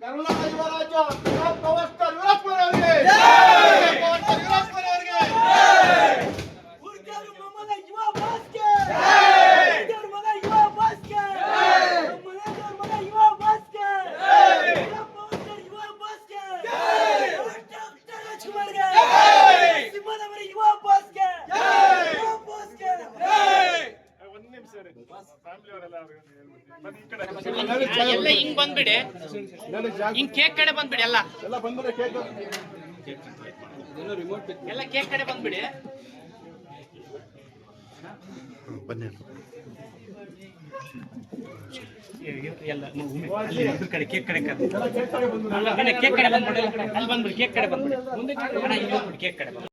ಕರ್ನಾಟಕ ಯುವರಾಜ power star Yuvraj ಅವರಿಗೆ ಎಲ್ಲ ಹಿಂಗ್ ಬಂದ್ಬಿಡಿ, ಹಿಂಗ್ ಕೇಕ್ ಕಡೆ ಬಂದ್ಬಿಡಿ, ಎಲ್ಲ ಬಂದ್ಬಿಡಿ, ಕೇಕ್ ಎಲ್ಲ ಕೇಕ್ ಕಡೆ ಬಂದ್ಬಿಡಿ. ಬನ್ನಿ ಎಲ್ಲ ಇದ್ರ ಕಡೆ ಕೇಕ್ ಕಡೆ ಕೇಕ್ ಕಡೆ ಬಂದ್ಬಿಡಿ, ಅಲ್ಲಿ ಬಂದ್ಬಿಡಿ, ಕೇಕ್ ಕಡೆ ಬಂದ್ಬಿಡಿ, ಮುಂದೆ ಕೇಕ್ ಕಡೆ ಬಂದ್ಬಿಡಿ.